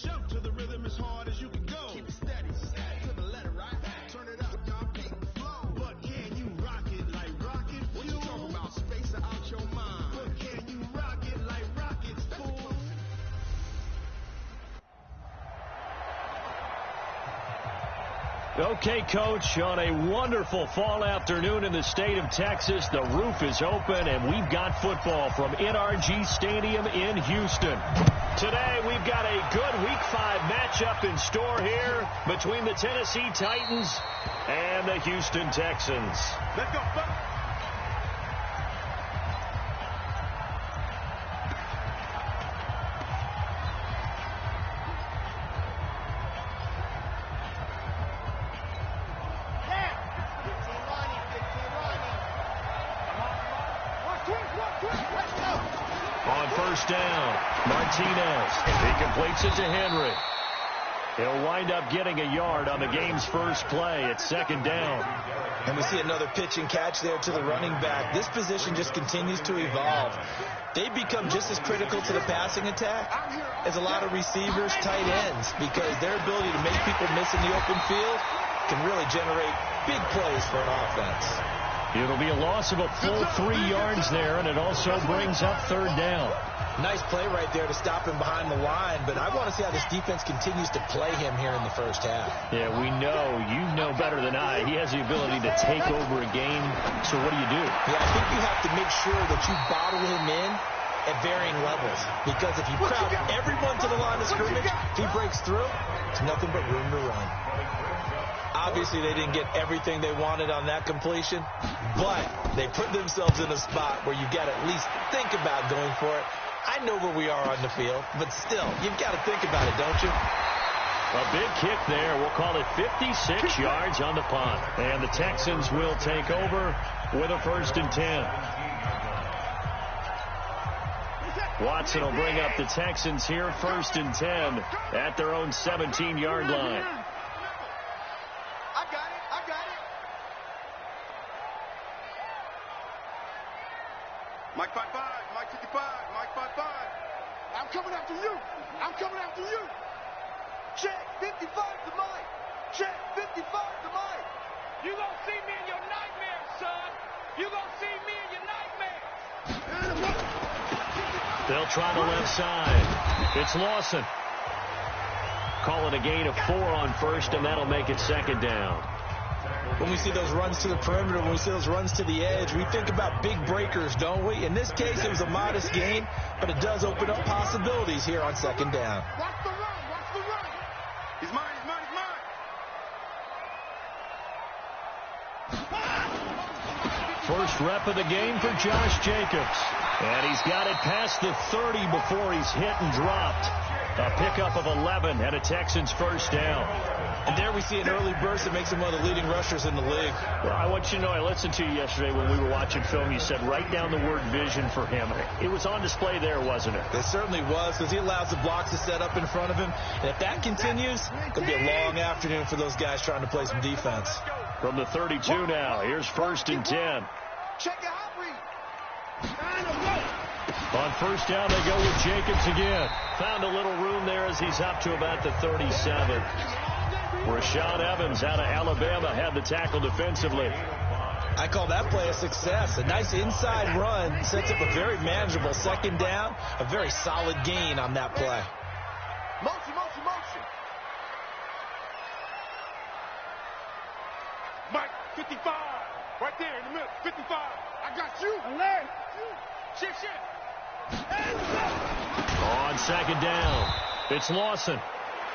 Jump to the rhythm as hard as you can go. Keep it steady, to the letter, right? Turn it up, y'all beat the flow. But can you rock it like rocket fuel? What you talking about? Space out your mind. But can you rock it like rockets, fool? Okay, Coach, on a wonderful fall afternoon in the state of Texas, the roof is open, and we've got football from NRG Stadium in Houston. Today, we've got a good Week 5 matchup in store here between the Tennessee Titans and the Houston Texans. Let's go, folks. On first down, Martinez. He completes it to Henry. He'll wind up getting a yard on the game's first play at second down. And we see another pitch and catch there to the running back. This position just continues to evolve. They become just as critical to the passing attack as a lot of receivers, tight ends, because their ability to make people miss in the open field can really generate big plays for an offense. It'll be a loss of a full 3 yards there, and it also brings up third down. Nice play right there to stop him behind the line, but I want to see how this defense continues to play him here in the first half. Yeah, we know. You know better than I. He has the ability to take over a game, so what do you do? Yeah, I think you have to make sure that you bottle him in at varying levels, because if you crowd everyone to the line of scrimmage, if he breaks through, it's nothing but room to run. Obviously, they didn't get everything they wanted on that completion, but they put themselves in a spot where you've got to at least think about going for it. I know where we are on the field, but still, you've got to think about it, don't you? A big kick there. We'll call it 56 yards on the punt. And the Texans will take over with a 1st and 10. Watson will bring up the Texans here, 1st and 10 at their own 17-yard line. Mike 5-5, Mike 55, Mike 5-5. I'm coming after you. I'm coming after you. Check 55 to Mike. Check 55 to Mike. You gonna see me in your nightmares, son. You gonna see me in your nightmares. They'll try the left side. It's Lawson. Call it a gain of 4 on first, and that'll make it second down. When we see those runs to the perimeter, when we see those runs to the edge, we think about big breakers, don't we? In this case, it was a modest gain, but it does open up possibilities here on second down. Watch the run, watch the run. He's mine, he's mine, he's mine. First rep of the game for Josh Jacobs. And he's got it past the 30 before he's hit and dropped. A pickup of 11 and a Texans first down. And there we see an early burst that makes him one of the leading rushers in the league. Well, I want you to know, I listened to you yesterday when we were watching film. You said write down the word vision for him. It was on display there, wasn't it? It certainly was, because he allows the blocks to set up in front of him. And if that continues, it could be a long afternoon for those guys trying to play some defense. From the 32 now, here's 1st and 10. Check your hot read. On first down, they go with Jacobs again. Found a little room there as he's up to about the 37. Rashaan Evans out of Alabama had the tackle defensively. I call that play a success. A nice inside run sets up a very manageable second down. A very solid gain on that play. Motion, motion, motion. Mike, 55. Right there in the middle. 55. I got you. Alert. Shift, shift. On second down, it's Lawson.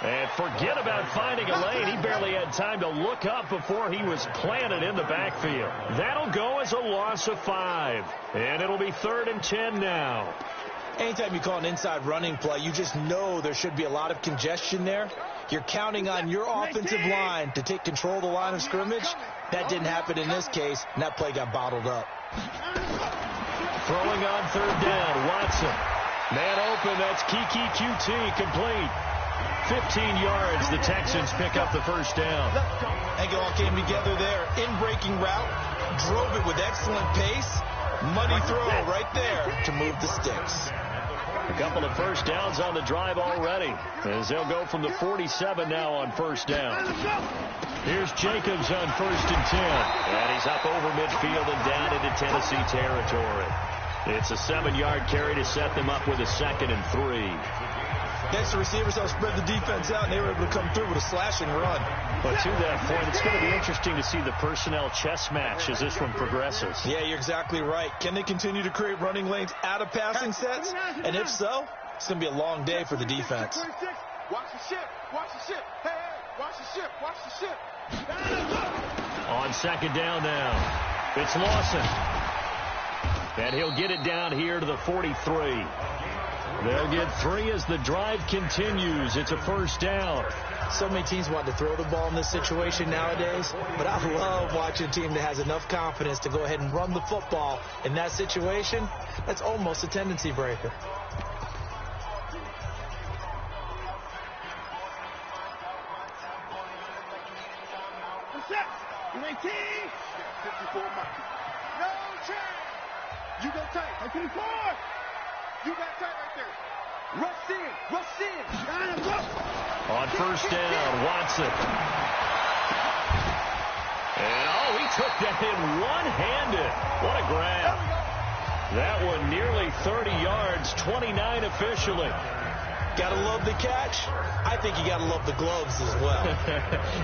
And forget about finding a lane. He barely had time to look up before he was planted in the backfield. That'll go as a loss of 5. And it'll be 3rd and 10 now. Anytime you call an inside running play, you just know there should be a lot of congestion there. You're counting on your offensive line to take control of the line of scrimmage. That didn't happen in this case, and that play got bottled up. Throwing on 3rd down, Watson. Man open, that's Kiki QT, complete. 15 yards, the Texans pick up the first down. I think it all came together there. In-breaking route, drove it with excellent pace. Money throw right there to move the sticks. A couple of first downs on the drive already, as they'll go from the 47 now on first down. Here's Jacobs on 1st and 10. And he's up over midfield and down into Tennessee territory. It's a 7-yard carry to set them up with a 2nd and 3. Next, the receivers helped spread the defense out, and they were able to come through with a slashing run. But to that point, it's going to be interesting to see the personnel chess match as this one progresses. Yeah, you're exactly right. Can they continue to create running lanes out of passing sets? And if so, it's going to be a long day for the defense. Watch the ship. Watch the ship. Hey, watch the ship. Watch the ship. On 2nd down now, it's Lawson. And he'll get it down here to the 43. They'll get 3 as the drive continues. It's a first down. So many teams want to throw the ball in this situation nowadays, but I love watching a team that has enough confidence to go ahead and run the football in that situation. That's almost a tendency breaker. What's that? 19. 54 miles. No change. You go tight. 54. You got tight right there. Rush in. Rush in. On first down, Watson. And, he took that in one-handed. What a grab. That one nearly 30 yards, 29 officially. Gotta love the catch. I think you gotta love the gloves as well.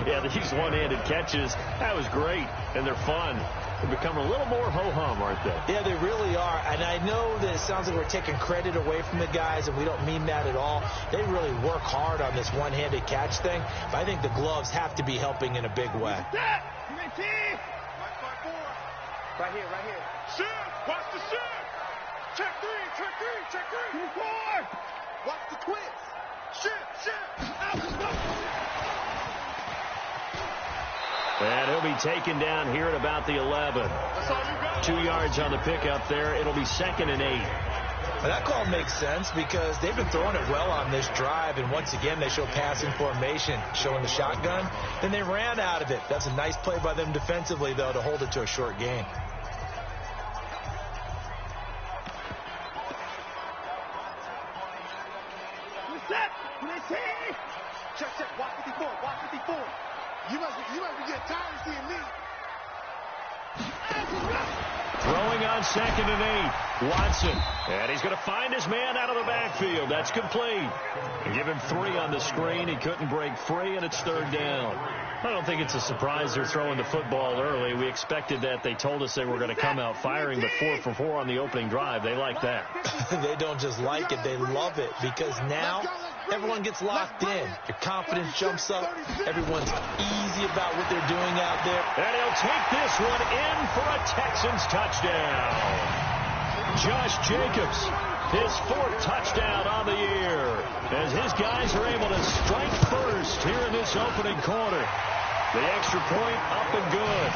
Yeah, these one-handed catches, that was great, and they're fun. They've become a little more ho-hum, aren't they? Yeah, they really are. And I know that it sounds like we're taking credit away from the guys, and we don't mean that at all. They really work hard on this one-handed catch thing, but I think the gloves have to be helping in a big way. Right here, right here. Shift. Watch the shift. Check 3, check 3, check 3. 4. Watch the twist. Shift. And he'll be taken down here at about the 11. 2 yards on the pickup there. It'll be 2nd and 8. Well, that call makes sense because they've been throwing it well on this drive, and once again they show passing formation, showing the shotgun. Then they ran out of it. That's a nice play by them defensively, though, to hold it to a short gain. Check. Watch 54. Watch 54. You must be getting tired of seeing me. Throwing on 2nd and 8. Watson. And he's going to find his man out of the backfield. That's complete. Give him 3 on the screen. He couldn't break free, and it's 3rd down. I don't think it's a surprise they're throwing the football early. We expected that. They told us they were going to come out firing, but 4 for 4 on the opening drive. They like that. They don't just like it. They love it because now everyone gets locked in. Your confidence jumps up. Everyone's easy about what they're doing out there. And he'll take this one in for a Texans touchdown. Josh Jacobs, his 4th touchdown on the year, as his guys are able to strike first here in this opening quarter. The extra point up and good.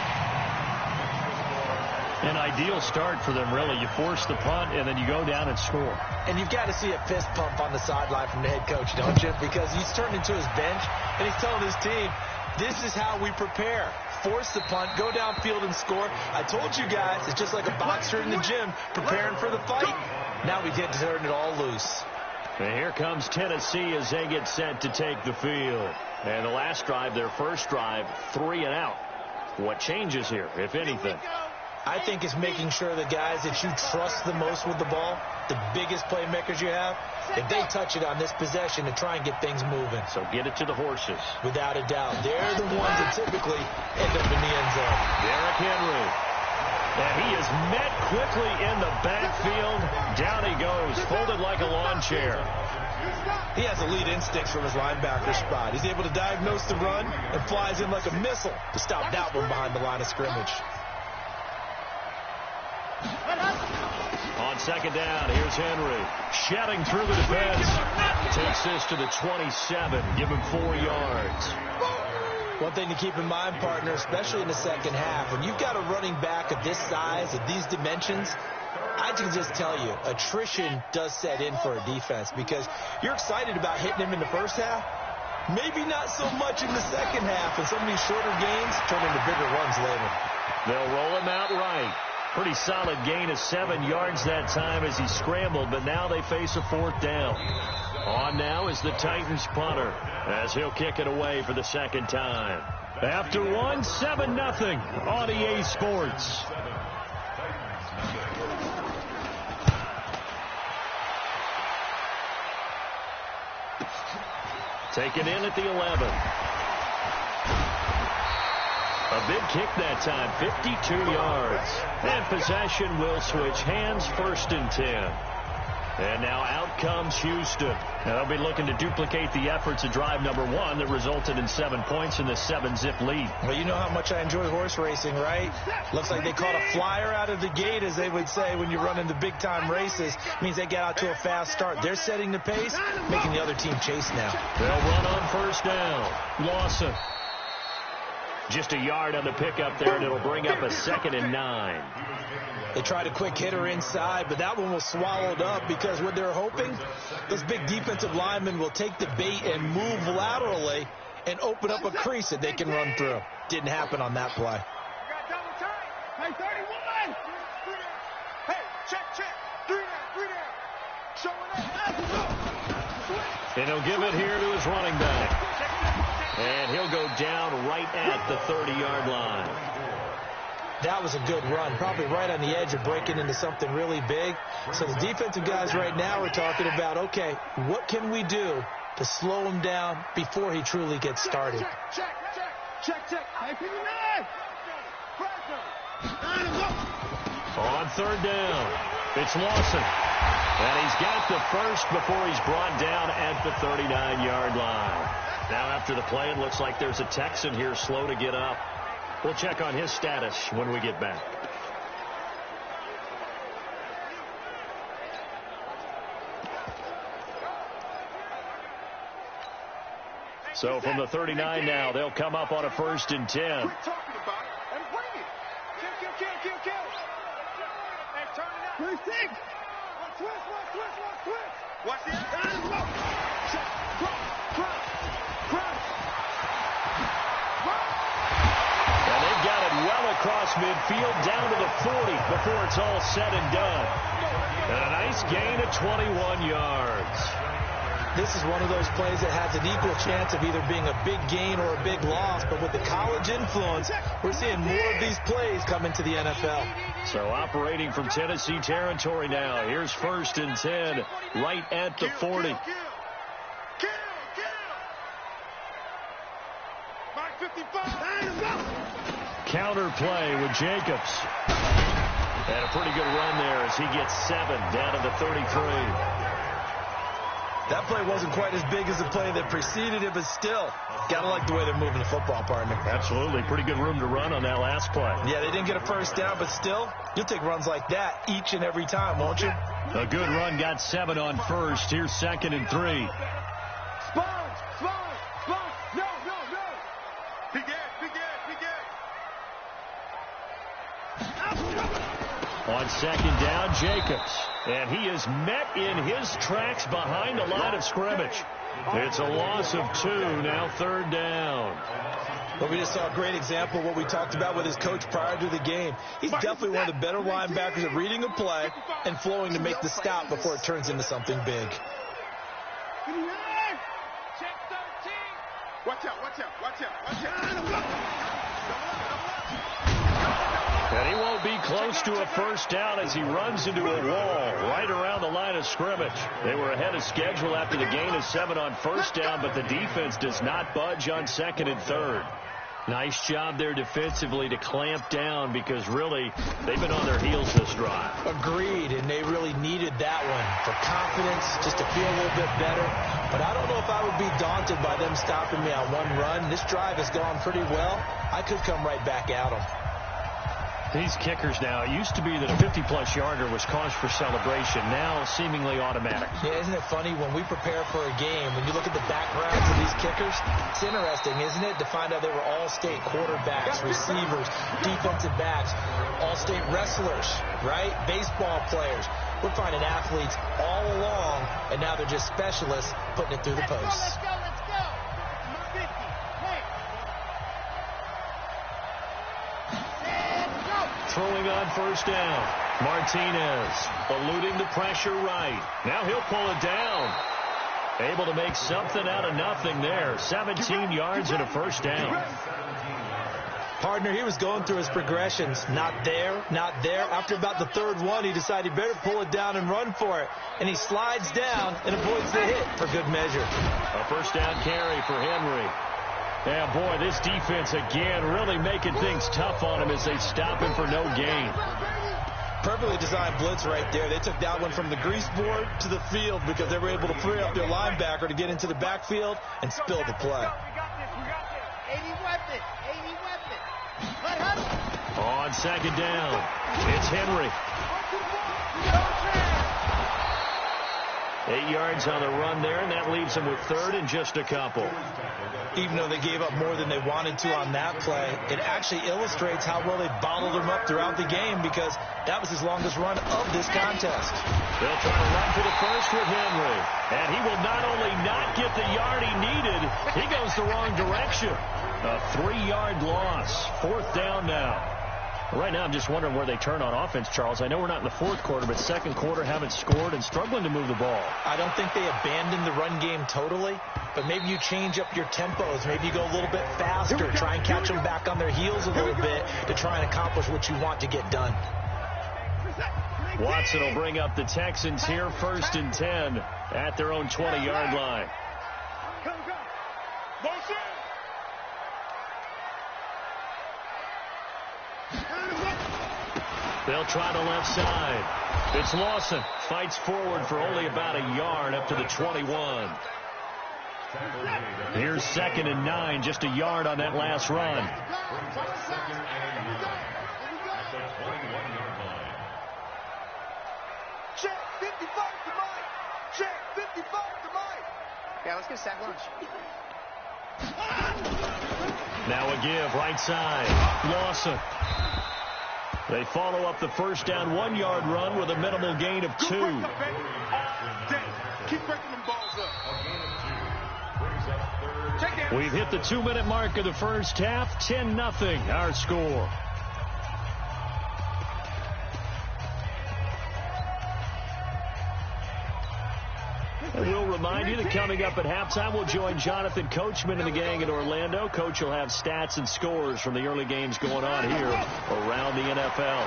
An ideal start for them, really. You force the punt, and then you go down and score. And you've got to see a fist pump on the sideline from the head coach, don't you? Because he's turned into his bench, and he's telling his team, this is how we prepare. Force the punt, go downfield and score. I told you guys, it's just like a boxer in the gym preparing for the fight. Now we get to turn it all loose. And here comes Tennessee as they get set to take the field. And the last drive, their first drive, 3 and out. What changes here, if anything? I think it's making sure the guys that you trust the most with the ball, the biggest playmakers you have, if they touch it on this possession to try and get things moving. So get it to the horses. Without a doubt. They're the ones that typically end up in the end zone. Derrick Henry. And he is met quickly in the backfield. Down he goes, folded like a lawn chair. He has elite instincts from his linebacker spot. He's able to diagnose the run and flies in like a missile to stop that one behind the line of scrimmage. On 2nd down, here's Henry. Shedding through the defense. Takes this to the 27. Give him 4 yards. One thing to keep in mind, partner, especially in the second half, when you've got a running back of this size, of these dimensions, I can just tell you, attrition does set in for a defense because you're excited about hitting him in the first half. Maybe not so much in the second half, and some of these shorter gains turn into bigger runs later. They'll roll him out right. Pretty solid gain of 7 yards that time as he scrambled, but now they face a 4th down. On now is the Titans punter as he'll kick it away for the 2nd time. After one, 7-0 on EA Sports. Taken in at the 11. A big kick that time, 52 yards. And possession will switch hands, 1st and 10. And now out comes Houston. Now they'll be looking to duplicate the efforts of drive number 1 that resulted in 7 points in the 7-zip lead. Well, you know how much I enjoy horse racing, right? Looks like they caught a flyer out of the gate, as they would say when you run into big-time races. Means they get out to a fast start. They're setting the pace, making the other team chase now. They'll run on 1st down. Lawson. Just a yard on the pickup there, and it'll bring up a 2nd and 9. They tried a quick hitter inside, but that one was swallowed up because what they're hoping, those big defensive linemen will take the bait and move laterally and open up a crease that they can run through. Didn't happen on that play. Hey, 31! Hey, check. 3 down. Showing up. And he'll give it here to his running back. And he'll go down right at the 30-yard line. That was a good run, probably right on the edge of breaking into something really big. So the defensive guys right now are talking about, okay, what can we do to slow him down before he truly gets started? Check. Hey, 59! On 3rd down, it's Lawson. And he's got the first before he's brought down at the 39-yard line. Now after the play, it looks like there's a Texan here slow to get up. We'll check on his status when we get back. So from the 39 now, they'll come up on a 1st and 10. Quit talking about it and bring it. Kill. Hey, turn it up. 36. Twist. Watch this. And they've got it well across midfield down to the 40 before it's all said and done. And a nice gain of 21 yards. This is one of those plays that has an equal chance of either being a big gain or a big loss. But with the college influence, we're seeing more of these plays come into the NFL. So operating from Tennessee territory now. Here's 1st and 10 right at the 40. Kill. Mark 55. Counter play with Jacobs. And a pretty good run there as he gets 7 down to the 33. That play wasn't quite as big as the play that preceded it, but still, gotta like the way they're moving the football, partner. Absolutely. Pretty good room to run on that last play. Yeah, they didn't get a 1st down, but still, you'll take runs like that each and every time, won't you? A good run got 7 on 1st. Here's 2nd and 3. Sponge. No. Big ass. On 2nd down, Jacobs. And he is met in his tracks behind the line of scrimmage. It's a loss of 2, now 3rd down. Well, we just saw a great example of what we talked about with his coach prior to the game. He's definitely one of the better linebackers at reading a play and flowing to make the stop before it turns into something big. Check 13. Watch out. And he won't be close to a 1st down as he runs into a wall right around the line of scrimmage. They were ahead of schedule after the gain of 7 on 1st down, but the defense does not budge on 2nd and 3rd. Nice job there defensively to clamp down because really they've been on their heels this drive. Agreed, and they really needed that one for confidence, just to feel a little bit better. But I don't know if I would be daunted by them stopping me on one run. This drive has gone pretty well. I could come right back at them. These kickers now, it used to be that a 50-plus yarder was cause for celebration. Now seemingly automatic. Yeah, isn't it funny when we prepare for a game, when you look at the backgrounds of these kickers, it's interesting, isn't it, to find out they were all-state quarterbacks, receivers, defensive backs, all-state wrestlers, right? Baseball players. We're finding athletes all along, and now they're just specialists putting it through the posts. Let's go. throwing on first down. Martinez eluding the pressure right. Now he'll pull it down. Able to make something out of nothing there. 17 yards and a first down. Partner, he was going through his progressions. Not there, not there. After about the third one, he decided he better pull it down and run for it. And he slides down and avoids the hit for good measure. A first down carry for Henry. Yeah, boy, this defense again really making things tough on him as they stop him for no gain. Perfectly designed blitz right there. They took that one from the grease board to the field because they were able to free up their linebacker to get into the backfield and spill the play. 80 weapon. On second down, it's Henry. 8 yards on the run there, and that leaves them with third and just a couple. Even though they gave up more than they wanted to on that play, it actually illustrates how well they bottled him up throughout the game because that was his longest run of this contest. They'll try to run for the first with Henry. And he will not only not get the yard he needed, he goes the wrong direction. A 3-yard loss. Fourth down now. Right now, I'm just wondering where they turn on offense, Charles. I know we're not in the fourth quarter, but second quarter haven't scored and struggling to move the ball. I don't think they abandoned the run game totally, but maybe you change up your tempos. Maybe you go a little bit faster, try and catch them back on their heels a little bit to try and accomplish what you want to get done. Watson will bring up the Texans here, 1st and 10 at their own 20-yard line. They'll try the left side. It's Lawson. Fights forward for only about a yard up to the 21. Here's 2nd and 9, just a yard on that last run. Check 55 to Mike. Check 55 to Mike. Yeah, let's get sack lunch. Now a give, right side. Lawson. They follow up the first down 1-yard run with a minimal gain of 2. Keep breaking them balls up. We've hit the 2-minute mark of the first half. 10-0 our score. And we'll remind you that coming up at halftime, we'll join Jonathan Coachman and the gang in Orlando. Coach will have stats and scores from the early games going on here around the NFL.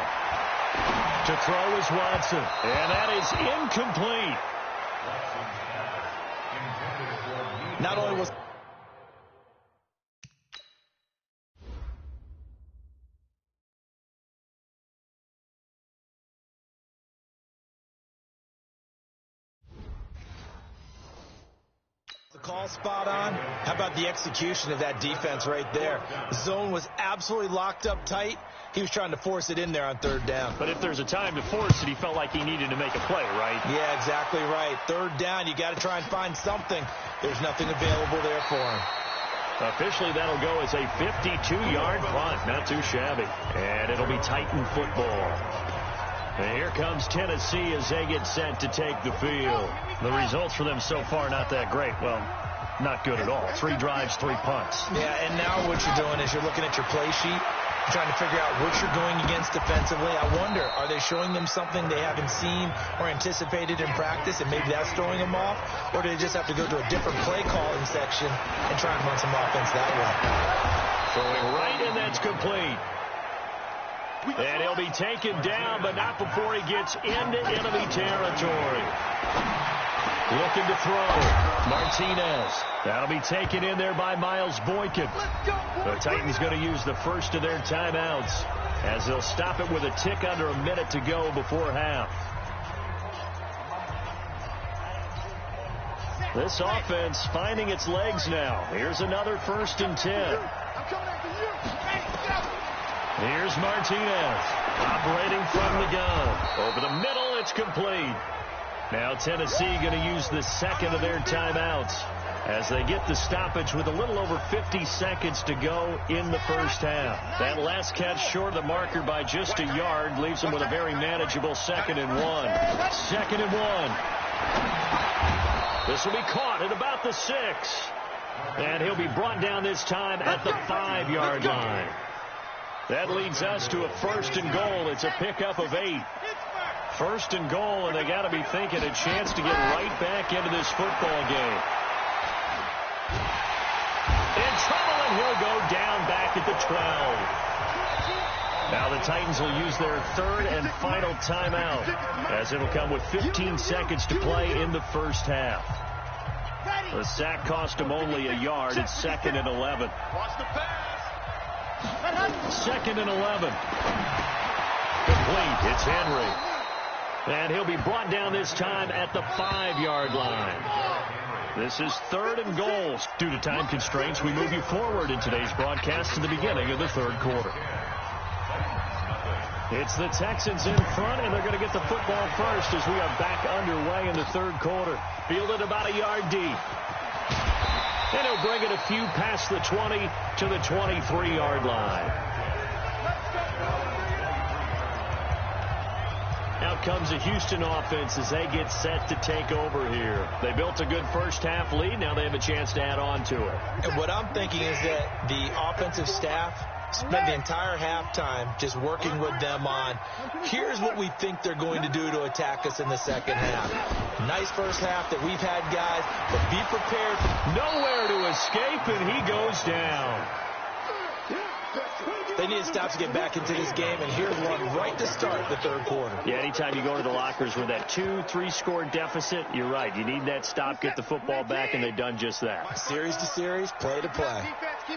To throw is Watson, and that is incomplete. Not only was the call spot on, how about the execution of that defense right there? The zone was absolutely locked up tight. He was trying to force it in there on 3rd down. But if there's a time to force it, he felt like he needed to make a play, right? Yeah, exactly right. 3rd down, you got to try and find something. There's nothing available there for him. Officially, that'll go as a 52-yard punt. Not too shabby. And it'll be Titan football. And here comes Tennessee as they get set to take the field. The results for them so far, not that great. Well, not good at all. 3 drives, 3 punts. Yeah, and now what you're doing is you're looking at your play sheet, trying to figure out what you're going against defensively. I wonder, are they showing them something they haven't seen or anticipated in practice, and maybe that's throwing them off? Or do they just have to go to a different play calling section and try and run some offense that way? Throwing right, and that's complete. And he'll be taken down, but not before he gets into enemy territory. Looking to throw. Martinez. That'll be taken in there by Miles Boykin. The Titans going to use the first of their timeouts as they'll stop it with a tick under a minute to go before half. This offense finding its legs now. Here's another 1st and 10. Here's Martinez operating from the gun. Over the middle, it's complete. Now Tennessee going to use the second of their timeouts as they get the stoppage with a little over 50 seconds to go in the first half. That last catch short of the marker by just a yard leaves them with a very manageable 2nd and 1. 2nd and 1. This will be caught at about the 6. And he'll be brought down this time at the 5-yard line. That leads us to a 1st and goal. It's a pickup of 8. 1st and goal, and they got to be thinking a chance to get right back into this football game. In trouble, and he'll go down back at the 12. Now the Titans will use their 3rd and final timeout, as it'll come with 15 seconds to play in the first half. The sack cost him only a yard. It's 2nd and 11. Watch the pass. 2nd and 11. Complete. It's Henry. And he'll be brought down this time at the 5-yard line. This is 3rd and goal. Due to time constraints, we move you forward in today's broadcast to the beginning of the 3rd quarter. It's the Texans in front, and they're going to get the football first as we are back underway in the 3rd quarter. Fielded about a yard deep. And he'll bring it a few past the 20 to the 23-yard line. Out comes a Houston offense as they get set to take over here. They built a good first half lead. Now they have a chance to add on to it. And what I'm thinking is that the offensive staff spent the entire halftime just working with them on, here's what we think they're going to do to attack us in the second half. Nice first half that we've had, guys, but be prepared. Nowhere to escape, and he goes down. They need to stop to get back into this game, and here's one right to start the 3rd quarter. Yeah, anytime you go to the lockers with that 2-3 score deficit, you're right. You need that stop, get the football back, and they've done just that. Series to series, play to play.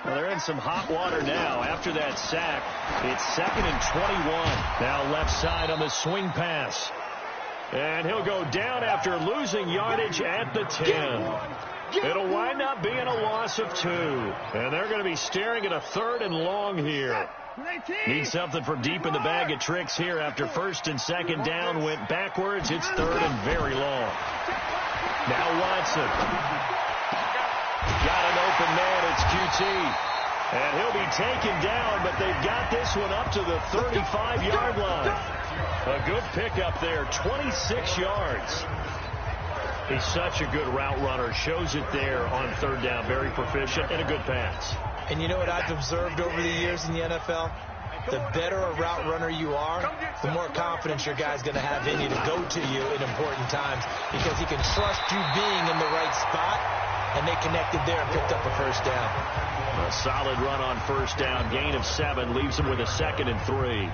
Well, they're in some hot water now. After that sack, it's 2nd and 21. Now left side on the swing pass. And he'll go down after losing yardage at the 10. It'll wind up being a loss of 2. And they're going to be staring at a 3rd and long here. Need something from deep in the bag of tricks here after 1st and 2nd down went backwards. It's 3rd and very long. Now Watson. Got an open man. It's QT. And he'll be taken down, but they've got this one up to the 35-yard line. A good pickup there, 26 yards. He's such a good route runner. Shows it there on 3rd down. Very proficient and a good pass. And you know what I've observed over the years in the NFL? The better a route runner you are, the more confidence your guy's going to have in you to go to you in important times because he can trust you being in the right spot, and they connected there and picked up a 1st down. A solid run on 1st down. Gain of 7 leaves him with a 2nd and 3.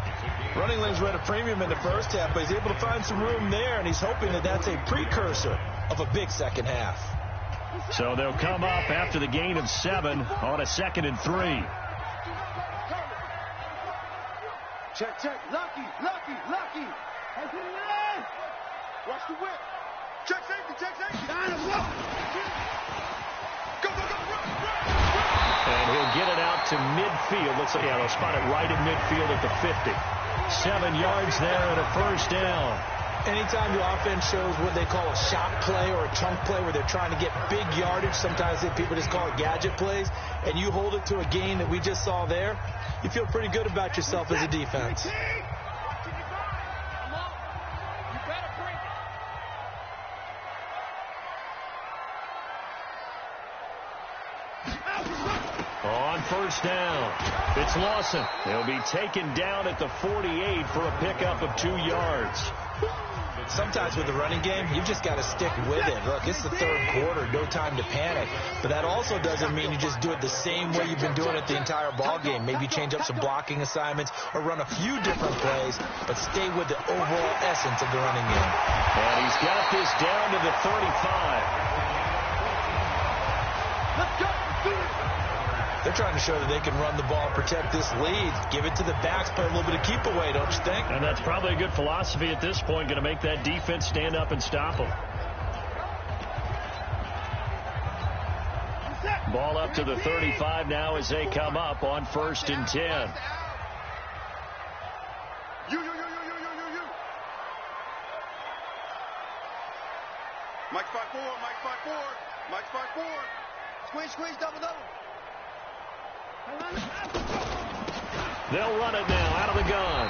Running lanes were at a premium in the first half, but he's able to find some room there, and he's hoping that that's a precursor of a big second half. So they'll come up after the gain of 7 on a 2nd and 3. Check, check. Lucky. Watch the whip. Check safety. Go. And he'll get it out to midfield. Looks like they'll spot it right in midfield at the 50. 7 yards there and a 1st down. Anytime the offense shows what they call a shot play or a chunk play where they're trying to get big yardage, sometimes people just call it gadget plays, and you hold it to a gain that we just saw there, you feel pretty good about yourself as a defense. On 1st down, it's Lawson. He'll be taken down at the 48 for a pickup of 2 yards. Sometimes with the running game, you've just got to stick with it. Look, it's the 3rd quarter, no time to panic. But that also doesn't mean you just do it the same way you've been doing it the entire ball game. Maybe change up some blocking assignments or run a few different plays, but stay with the overall essence of the running game. And he's got this down to the 35. Let's go. They're trying to show that they can run the ball, protect this lead, give it to the backs, play a little bit of keep away, don't you think? And that's probably a good philosophy at this point, going to make that defense stand up and stop them. Ball up to the 35 now as they come up on 1st and 10. You. Mike 5-4. Squeeze, double. They'll run it now out of the gun.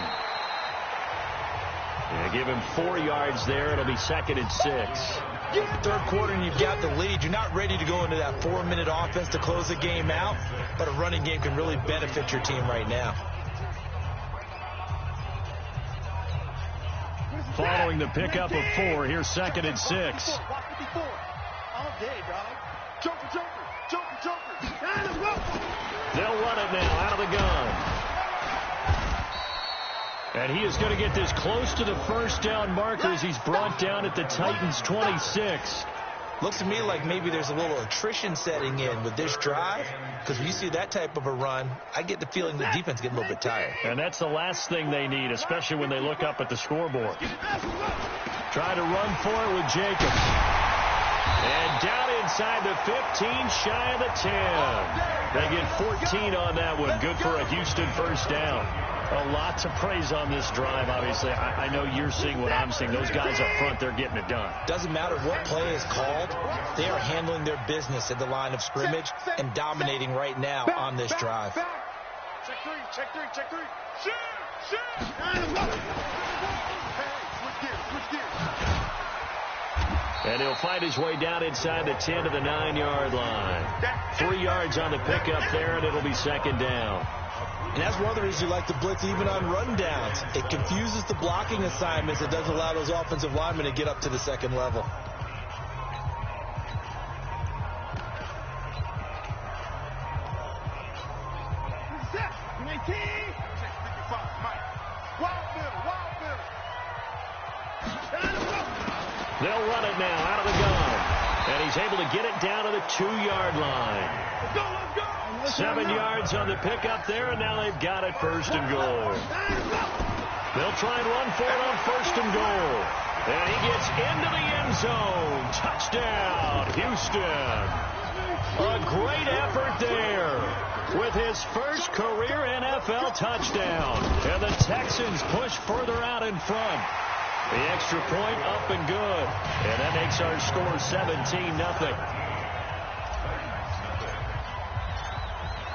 Yeah, give him 4 yards there. It'll be 2nd and 6. 3rd quarter and you've got the lead. You're not ready to go into that 4-minute offense to close the game out, but a running game can really benefit your team right now. following the pickup of 4. Here's 2nd and 6. All day, dog. Joker. They'll run it now out of the gun. And he is going to get this close to the first down marker as he's brought down at the Titans' 26. Looks to me like maybe there's a little attrition setting in with this drive, because when you see that type of a run, I get the feeling the defense getting a little bit tired. And that's the last thing they need, especially when they look up at the scoreboard. Try to run for it with Jacobs. And down inside the 15, shy of the 10. They get 14 on that one. Good for a Houston first down. A lot to praise on this drive, obviously. I know you're seeing what I'm seeing. Those guys up front, they're getting it done. Doesn't matter what play is called. They are handling their business at the line of scrimmage and dominating right now on this drive. Check three. Shoot. Switch gears. And he'll find his way down inside the 10 to the 9-yard line. 3 yards on the pickup there, and it'll be 2nd down. And that's one of the reasons you like to blitz even on rundowns. It confuses the blocking assignments. It doesn't allow those offensive linemen to get up to the second level. They'll run it now out of the gun. And he's able to get it down to the 2-yard line. Let's go. 7 yards on the pickup there, and now they've got it 1st and goal. They'll try and run for it on 1st and goal. And he gets into the end zone. Touchdown, Houston. A great effort there with his first career NFL touchdown. And the Texans push further out in front. The extra point up and good. And that makes our score 17-0.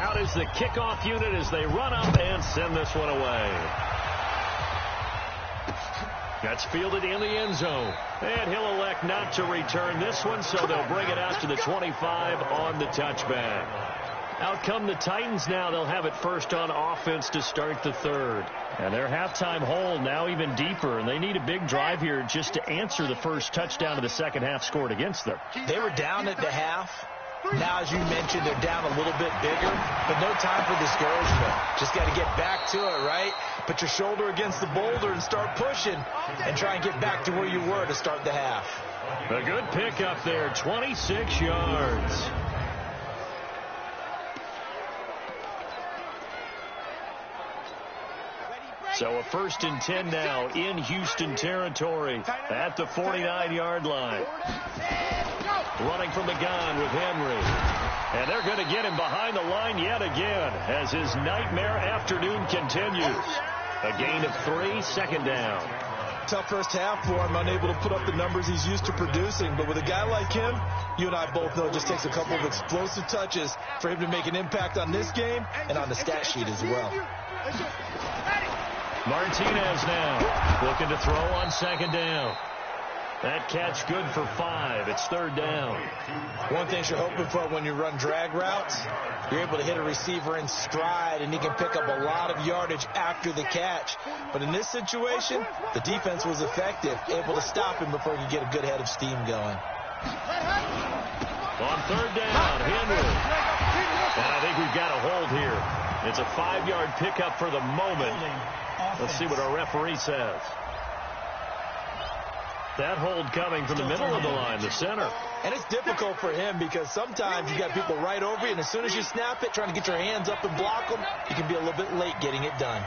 Out is the kickoff unit as they run up and send this one away. That's fielded in the end zone. And he'll elect not to return this one, so they'll bring it out to the 25 on the touchback. Out come the Titans now. They'll have it first on offense to start the 3rd. And their halftime hole now even deeper, and they need a big drive here just to answer the first touchdown of the second half scored against them. They were down at the half. Now, as you mentioned, they're down a little bit bigger, but no time for discouragement. Just got to get back to it, right? Put your shoulder against the boulder and start pushing and try and get back to where you were to start the half. A good pickup there, 26 yards. So a 1st and 10 now in Houston territory at the 49-yard line. Running from the gun with Henry. And they're going to get him behind the line yet again as his nightmare afternoon continues. A gain of 3, 2nd down. Tough first half for him, unable to put up the numbers he's used to producing. But with a guy like him, you and I both know it just takes a couple of explosive touches for him to make an impact on this game and on the stat sheet as well. Martinez now looking to throw on 2nd down. That catch good for 5. It's 3rd down. One thing you're hoping for when you run drag routes, you're able to hit a receiver in stride, and he can pick up a lot of yardage after the catch. But in this situation, the defense was effective, able to stop him before he could get a good head of steam going. On 3rd down, Henry. And I think we've got a hold here. It's a 5-yard pickup for the moment. Let's see what our referee says. That hold coming from the middle of the line, the center. And it's difficult for him because sometimes you got people right over you, and as soon as you snap it, trying to get your hands up and block them, you can be a little bit late getting it done.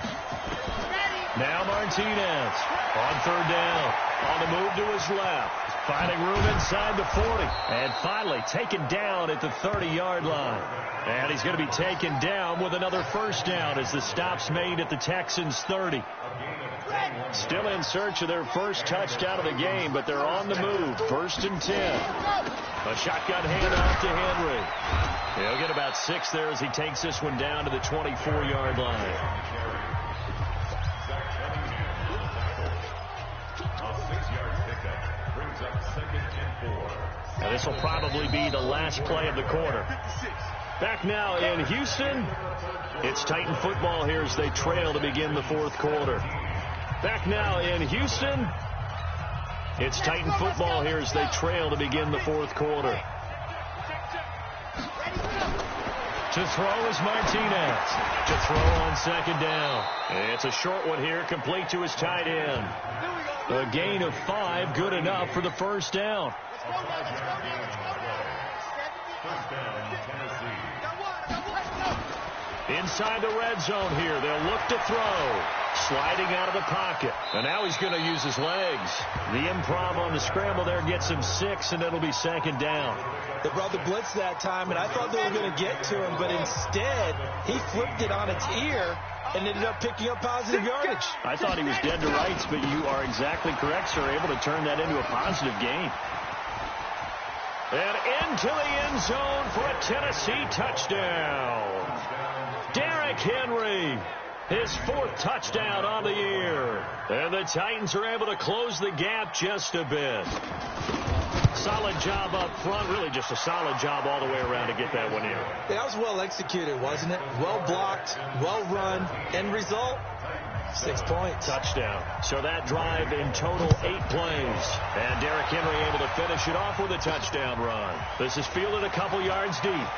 Now Martinez on 3rd down. On the move to his left. Finding room inside the 40. And finally taken down at the 30-yard line. And he's going to be taken down with another first down as the stop's made at the Texans' 30. Still in search of their first touchdown of the game, but they're on the move. 1st and 10. A shotgun handoff to Henry. He'll get about 6 there as he takes this one down to the 24-yard line. Now this will probably be the last play of the quarter. Back now in Houston. It's Titan football here as they trail to begin the 4th quarter. Back now in Houston. It's Titan football here as they trail to begin the fourth quarter. To throw is Martinez. To throw on second down. It's a short one here, complete to his tight end. A gain of 5, good enough for the first down. Inside the red zone here, they'll look to throw. Sliding out of the pocket. And now he's going to use his legs. The improv on the scramble there gets him 6, and it'll be second down. They brought the blitz that time, and I thought they were going to get to him, but instead, he flipped it on its ear and ended up picking up positive yardage. I thought he was dead to rights, but you are exactly correct, sir. Able to turn that into a positive gain. And into the end zone for a Tennessee touchdown. Derrick Henry, his 4th touchdown on the year. And the Titans are able to close the gap just a bit. Solid job up front, really just a solid job all the way around to get that one in. Yeah, that was well executed, wasn't it? Well blocked, well run. End result, 6 points. Touchdown. So that drive in total 8 plays. And Derrick Henry able to finish it off with a touchdown run. This is fielded a couple yards deep.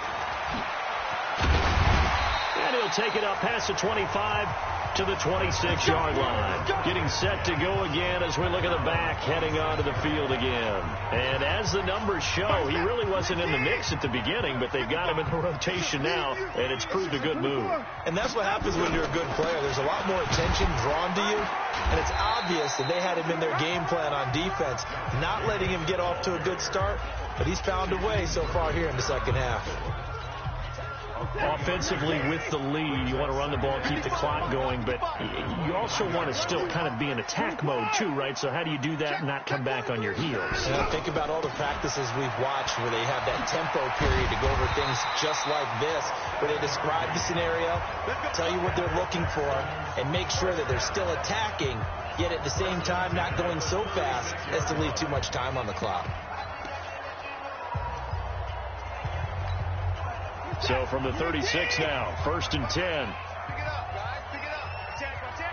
And he'll take it up past the 25 to the 26-yard line. Getting set to go again as we look at the back, heading onto the field again. And as the numbers show, he really wasn't in the mix at the beginning, but they've got him in the rotation now, and it's proved a good move. And that's what happens when you're a good player. There's a lot more attention drawn to you, and it's obvious that they had him in their game plan on defense, not letting him get off to a good start, but he's found a way so far here in the second half. Offensively with the lead, you want to run the ball, keep the clock going, but you also want to still kind of be in attack mode too, right? So how do you do that and not come back on your heels? Yeah, think about all the practices we've watched where they have that tempo period to go over things just like this, where they describe the scenario, tell you what they're looking for, and make sure that they're still attacking, yet at the same time not going so fast as to leave too much time on the clock. So from the 36 now, 1st and 10. Pick it up, guys. Pick it up. Attack.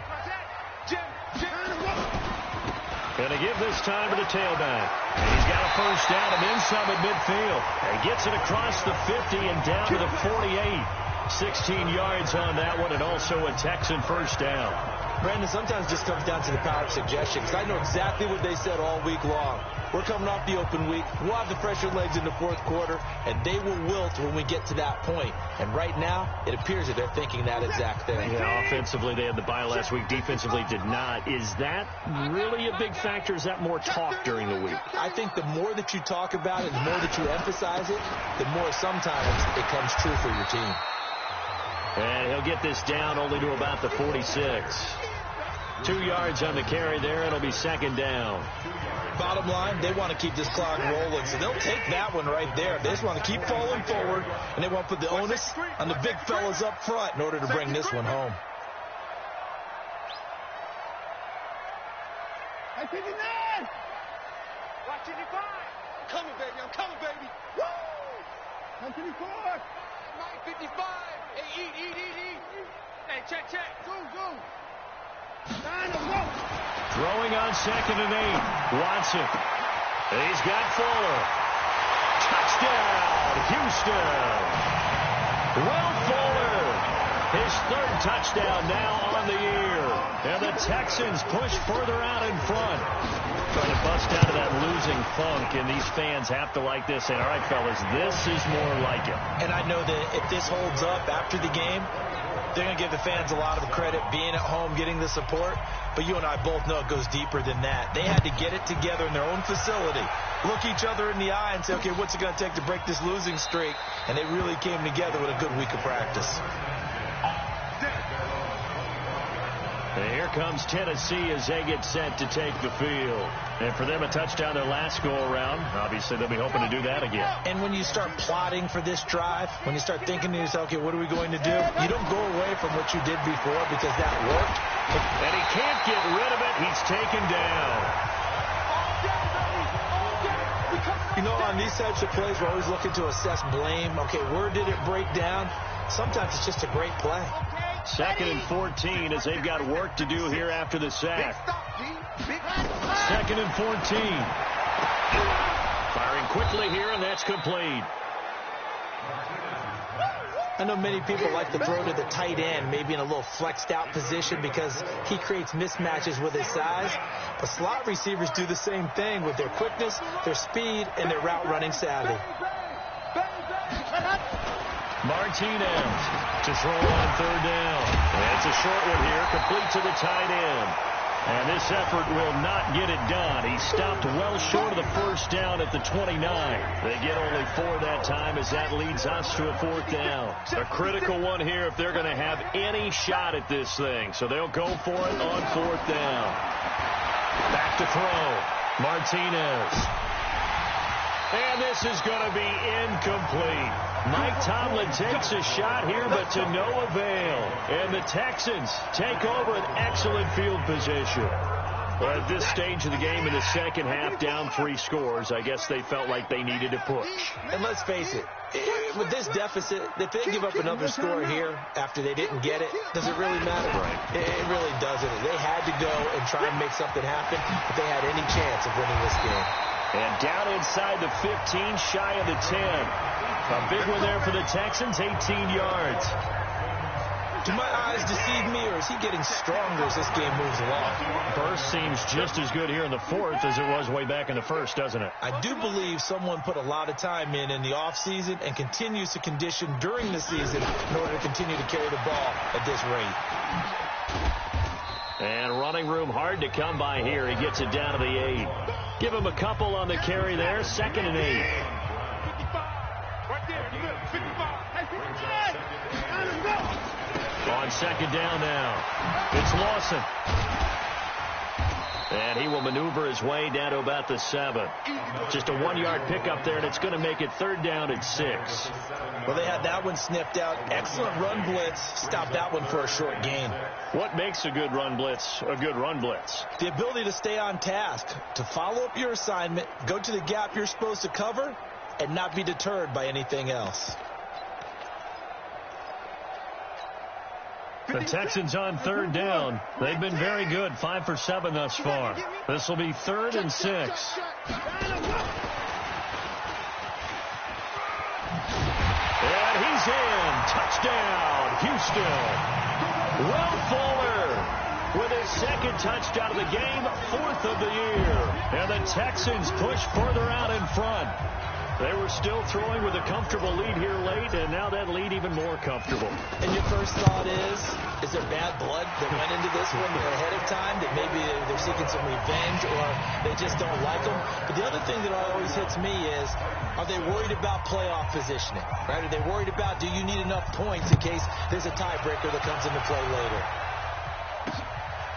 Going to give this time to the tailback. And he's got a first down and then some at midfield. And gets it across the 50 and down to the 48. 16 yards on that one, and also a Texan first down. Brandon, sometimes just comes down to the power of suggestion, because I know exactly what they said all week long. We're coming off the open week. We'll have the fresher legs in the fourth quarter, and they will wilt when we get to that point. And right now, it appears that they're thinking that exact thing. Yeah, offensively, they had the bye last week. Defensively, did not. Is that really a big factor? Is that more talk during the week? I think the more that you talk about it, the more that you emphasize it, the more sometimes it comes true for your team. And he'll get this down only to about the 46. 2 yards on the carry there. It'll be second down. Bottom line, they want to keep this clock rolling, so they'll take that one right there. They just want to keep falling forward, and they want to put the onus on the big fellas up front in order to bring this one home. Hey, 59! Watch 55! I'm coming, baby. I'm coming, baby. Woo! Hey, 54! 55! Hey, eat. Hey, check. Go. Throwing on 2nd and 8. Watson. He's got Fuller. Touchdown, Houston. Will Fuller. His 3rd touchdown now on the year. And the Texans push further out in front. Trying to bust out of that losing funk, and these fans have to like this. And all right, fellas, this is more like it. And I know that if this holds up after the game, they're going to give the fans a lot of credit, being at home, getting the support. But you and I both know it goes deeper than that. They had to get it together in their own facility, look each other in the eye and say, okay, what's it going to take to break this losing streak? And they really came together with a good week of practice. And here comes Tennessee as they get set to take the field. And for them, a touchdown their last go-around. Obviously, they'll be hoping to do that again. And when you start plotting for this drive, when you start thinking to yourself, okay, what are we going to do? You don't go away from what you did before because that worked. And he can't get rid of it. He's taken down. You know, on these types of plays, we're always looking to assess blame. Okay, where did it break down? Sometimes it's just a great play. 2nd and 14 as they've got work to do here after the sack. Second and 14. Firing quickly here, and that's complete. I know many people like to throw to the tight end, maybe in a little flexed out position because he creates mismatches with his size. But slot receivers do the same thing with their quickness, their speed, and their route running savvy. Martinez to throw on third down. And it's a short one here, complete to the tight end. And this effort will not get it done. He stopped well short of the first down at the 29. They get only 4 that time as that leads us to a fourth down. A critical one here if they're going to have any shot at this thing. So they'll go for it on fourth down. Back to throw. Martinez. And this is going to be incomplete. Mike Tomlin takes a shot here, but to no avail. And the Texans take over an excellent field position. But at this stage of the game in the second half, down 3 scores, I guess they felt like they needed to push. And let's face it, with this deficit, if they give up another score here after they didn't get it, does it really matter? Right. It really doesn't. They had to go and try and make something happen if they had any chance of winning this game. And down inside the 15, shy of the 10. A big one there for the Texans, 18 yards. Do my eyes deceive me, or is he getting stronger as this game moves along? Burst seems just as good here in the fourth as it was way back in the first, doesn't it? I do believe someone put a lot of time in the offseason and continues to condition during the season in order to continue to carry the ball at this rate. And running room hard to come by here. He gets it down to the 8. Give him a couple on the carry there. 2nd and 8. On second down now, it's Lawson. And he will maneuver his way down to about the 7. Just a 1-yard pickup there, and it's going to make it 3rd down at 6. Well, they had that one sniffed out. Excellent run blitz. Stopped that one for a short gain. What makes a good run blitz a good run blitz? The ability to stay on task, to follow up your assignment, go to the gap you're supposed to cover, and not be deterred by anything else. The Texans on 3rd down. They've been very good, 5 for 7 thus far. This will be 3rd and 6. And he's in. Touchdown, Houston. Will Fuller with his 2nd touchdown of the game, 4th of the year. And the Texans push further out in front. They were still throwing with a comfortable lead here late, and now that lead even more comfortable. And your first thought is there bad blood that went into this one ahead of time, that maybe they're seeking some revenge or they just don't like them? But the other thing that always hits me is, are they worried about playoff positioning? Right? Are they worried about, do you need enough points in case there's a tiebreaker that comes into play later?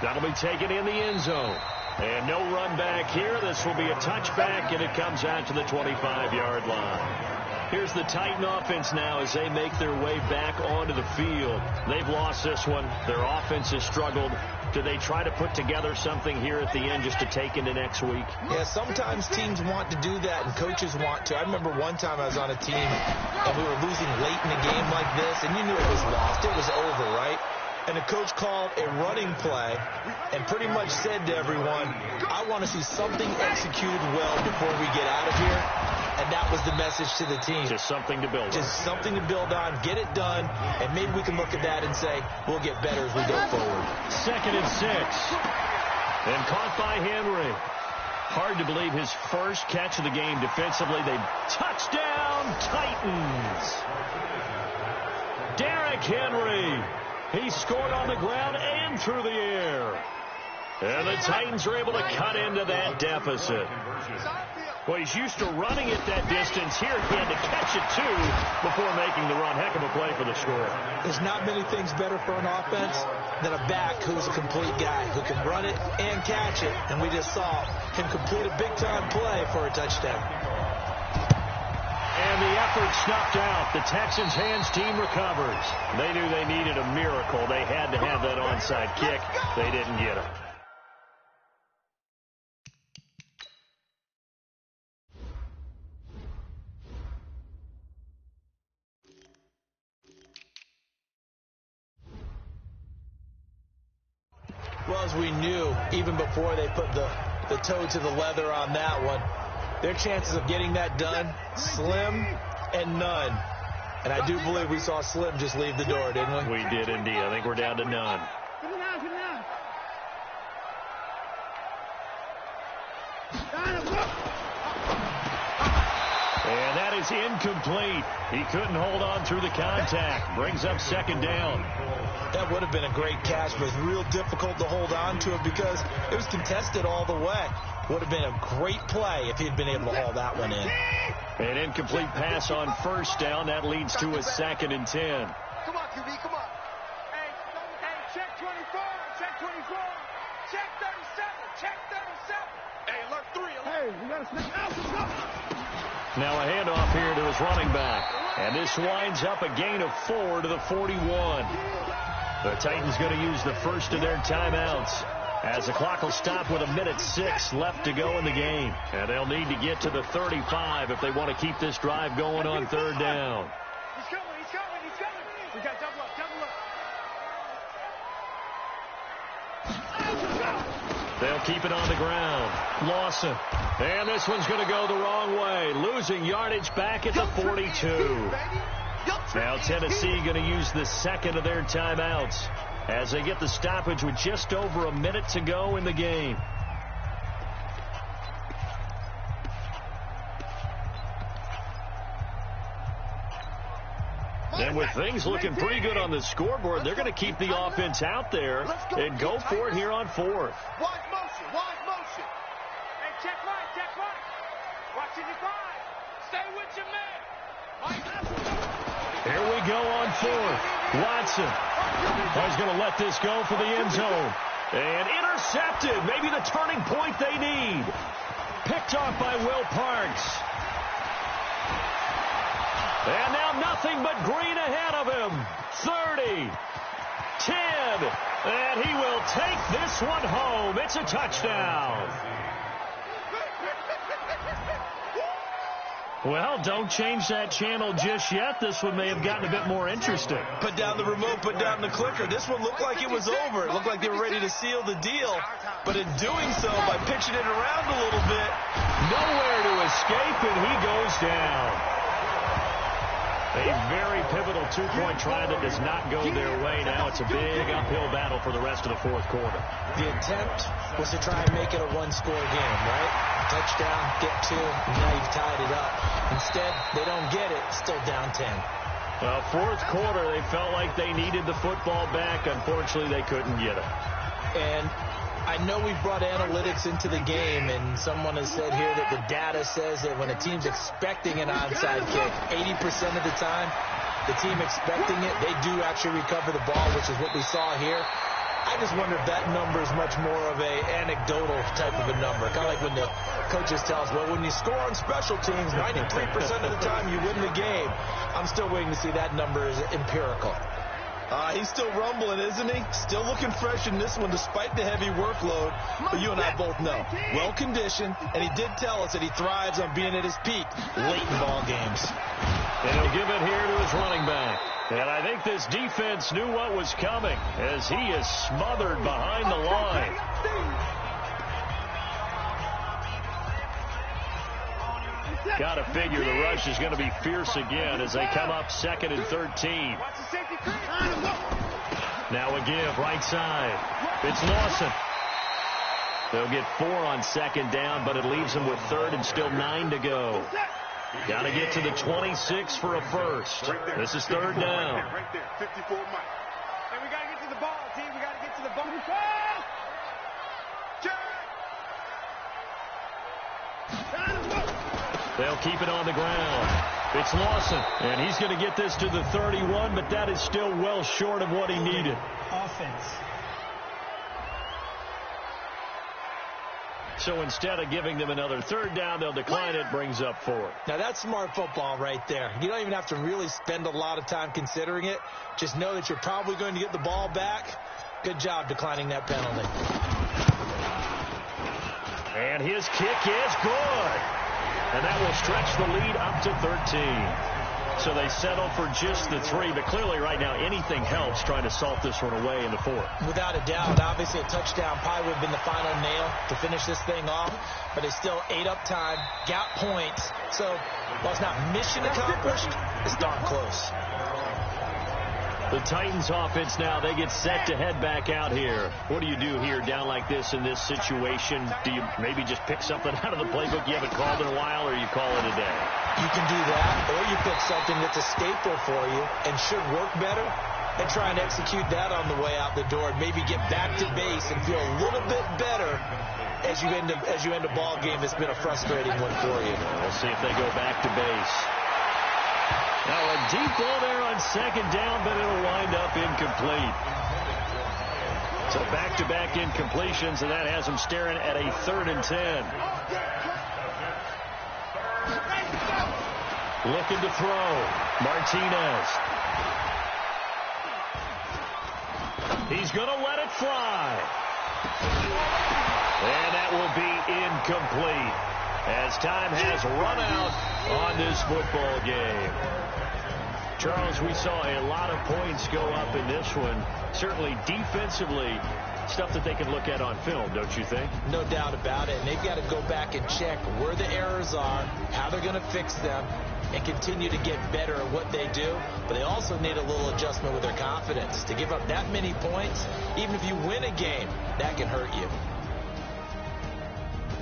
That'll be taken in the end zone. And no run back here. This will be a touchback, and it comes out to the 25-yard line. Here's the Titan offense now as they make their way back onto the field. They've lost this one. Their offense has struggled. Do they try to put together something here at the end just to take into next week? Yeah, sometimes teams want to do that, and coaches want to. I remember one time I was on a team, and we were losing late in a game like this, and you knew it was lost. It was over, right? And the coach called a running play and pretty much said to everyone, I want to see something executed well before we get out of here. And that was the message to the team. Just something to build on. Just something to build on, get it done, and maybe we can look at that and say, we'll get better as we go forward. 2nd and 6. And caught by Henry. Hard to believe his first catch of the game defensively. They touchdown Titans. Derrick Henry. He scored on the ground and through the air. And the Titans are able to cut into that deficit. Well, he's used to running it that distance. Here he had to catch it, too, before making the run. Heck of a play for the score. There's not many things better for an offense than a back who's a complete guy, who can run it and catch it. And we just saw him complete a big-time play for a touchdown. And the effort snuffed out. The Texans' hands team recovers. They knew they needed a miracle. They had to have that onside kick. They didn't get it. Well, well as we knew, even before they put the toe to the leather on that one, their chances of getting that done, slim and none. And I do believe we saw Slim just leave the door, didn't we? We did indeed. I think we're down to none. And that is incomplete. He couldn't hold on through the contact. Brings up second down. That would have been a great catch, but it's real difficult to hold on to it because it was contested all the way. Would have been a great play if he'd been able to haul that one in. An incomplete pass on first down. That leads to a 2nd and 10. Come on, QB, come on. Hey, check 24, check 24, check 37, check 37. Hey, alert 3, alert. Hey, we got to snap out. Let's go. Now a handoff here to his running back. And this winds up a gain of 4 to the 41. The Titans going to use the first of their timeouts, as the clock will stop with 1:06 left to go in the game. And they'll need to get to the 35 if they want to keep this drive going on third down. He's coming, he's coming, he's coming. We got double up, double up. They'll keep it on the ground. Lawson. And this one's going to go the wrong way. Losing yardage back at the 42. Now Tennessee going to use the second of their timeouts as they get the stoppage with just over a minute to go in the game. And with things looking pretty good on the scoreboard, they're going to keep the offense out there and go for it here on fourth. Wide motion, wide motion. Hey, check right, check right. Watching your five. Stay with your man. Here we go on fourth. Watson. He's going to let this go for the end zone. And intercepted. Maybe the turning point they need. Picked off by Will Parks. And now nothing but green ahead of him. 30. 10. And he will take this one home. It's a touchdown. Well, don't change that channel just yet. This one may have gotten a bit more interesting. Put down the remote, put down the clicker. This one looked like it was over. It looked like they were ready to seal the deal. But in doing so, by pitching it around a little bit, nowhere to escape, and he goes down. A very pivotal two-point try that does not go their way. Now it's a big uphill battle for the rest of the fourth quarter. The attempt was to try and make it a one-score game, right? Touchdown, get two, and now you've tied it up. Instead, they don't get it, still down 10. Well, fourth quarter, they felt like they needed the football back. Unfortunately, they couldn't get it. And I know we've brought analytics into the game, and someone has said here that the data says that when a team's expecting an onside kick, 80% of the time, the team expecting it, they do actually recover the ball, which is what we saw here. I just wonder if that number is much more of a anecdotal type of a number. Kind of like when the coaches tell us, well, when you score on special teams, 93% of the time you win the game. I'm still waiting to see that number is empirical. He's still rumbling, isn't he? Still looking fresh in this one despite the heavy workload. But you and I both know, well-conditioned, and he did tell us that he thrives on being at his peak late in ball games. And he'll give it here to his running back. And I think this defense knew what was coming as he is smothered behind the line. Got to figure the rush is going to be fierce again as they come up 2nd and 13. Now a give, right side. It's Lawson. They'll get 4 on 2nd down, but it leaves them with 3rd and still 9 to go. Got to get to the 26 for a first. This is 3rd down. Right there, 54 Mike. Hey, we got to get to the ball, team. We got to get to the ball. They'll keep it on the ground. It's Lawson, and he's going to get this to the 31, but that is still well short of what he needed. Offense. So instead of giving them another 3rd down, they'll decline it, brings up 4. Now that's smart football right there. You don't even have to really spend a lot of time considering it. Just know that you're probably going to get the ball back. Good job declining that penalty. And his kick is good. And that will stretch the lead up to 13. So they settle for just the 3, but clearly right now anything helps trying to salt this one away in the 4th. Without a doubt, obviously a touchdown probably would have been the final nail to finish this thing off, but it's still ate up time, got points. So while it's not mission accomplished, it's darn close. The Titans offense now, they get set to head back out here. What do you do here down like this in this situation? Do you maybe just pick something out of the playbook you haven't called in a while, or you call it a day? You can do that, or you pick something that's a staple for you and should work better and try and execute that on the way out the door and maybe get back to base and feel a little bit better as you end a ball game that's been a frustrating one for you. We'll see if they go back to base. Now a deep ball there on 2nd down, but it'll wind up incomplete. So back-to-back incompletions, and that has them staring at a 3rd and 10. Looking to throw. Martinez. He's going to let it fly. And that will be incomplete as time has run out on this football game. Charles, we saw a lot of points go up in this one. Certainly defensively, stuff that they can look at on film, don't you think? No doubt about it. And they've got to go back and check where the errors are, how they're going to fix them, and continue to get better at what they do. But they also need a little adjustment with their confidence. To give up that many points, even if you win a game, that can hurt you.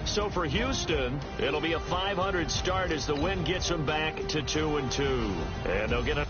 So for Houston, it'll be a 500 start as the win gets them back to 2-2. And they'll get a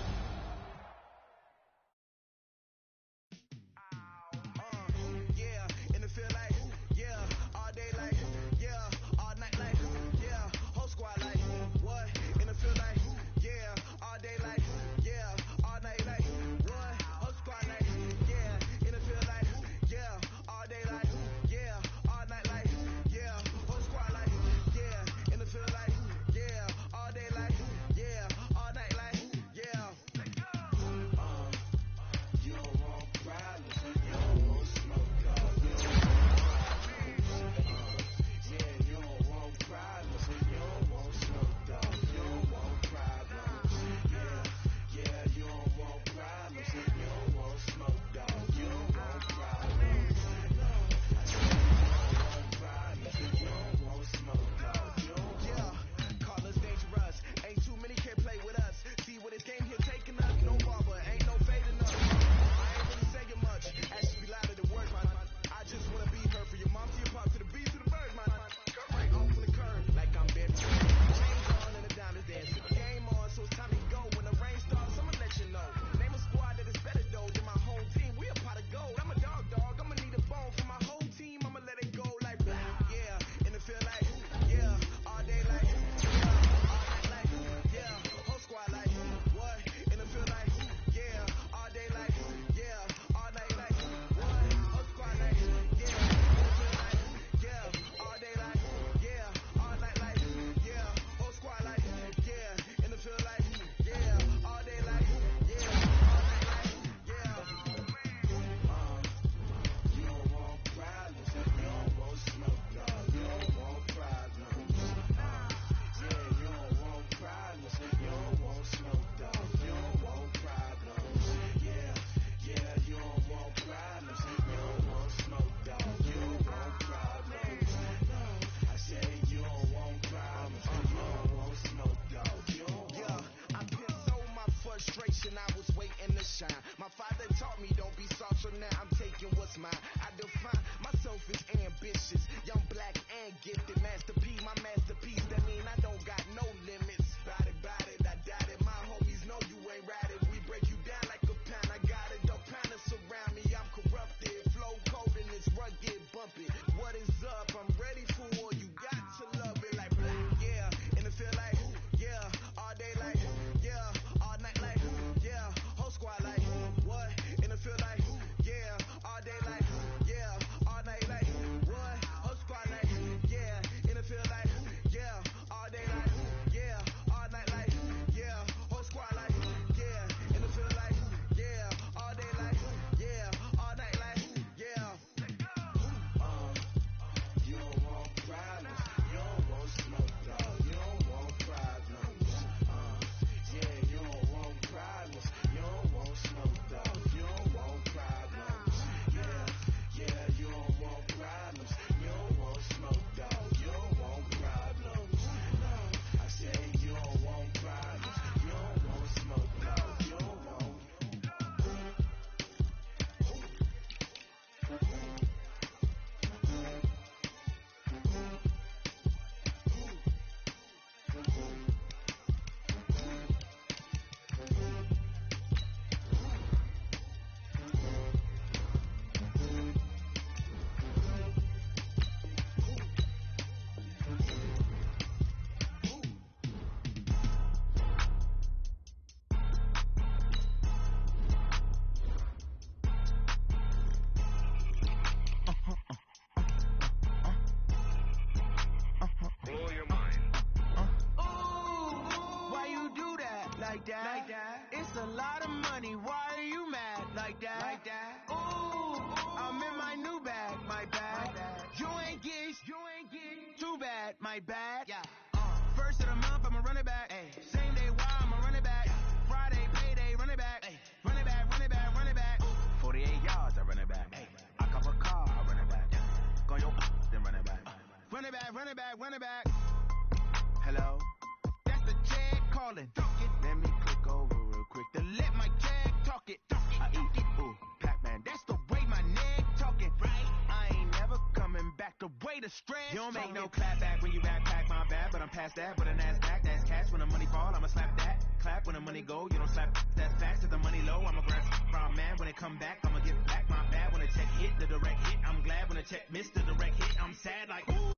like that. It's a lot of money. Why are you mad like that? Ooh, I'm in my new bag, my bad. You ain't get too bad, my bad. Yeah. First of the month, I'ma run it back. Ay. Same day, why I'ma run it back. Ay. Friday, payday, run it back. Ay. Run it back, run it back, run it back. Ooh. 48 yards, I run it back. Ay. I cop a car, I run it back. Yeah. Go your then run it back. Run it back, run it back, run it back. Hello? That's the jag calling. Let me click over real quick to let my jag talk it. I eat it, ooh, Pac-Man. That's the way my neck talking. Right? I ain't never coming back. The way the stress. You don't make no clap back when you backpack, my bad, but I'm past that. But a NASDAQ, that's cash. When the money fall, I'ma slap that. Clap when the money go, you don't slap. That's fast. If the money low, I'ma grab from man. When it come back, I'ma get back my bad. When the check hit, the direct hit. I'm glad when the check missed the direct hit. I'm sad like ooh.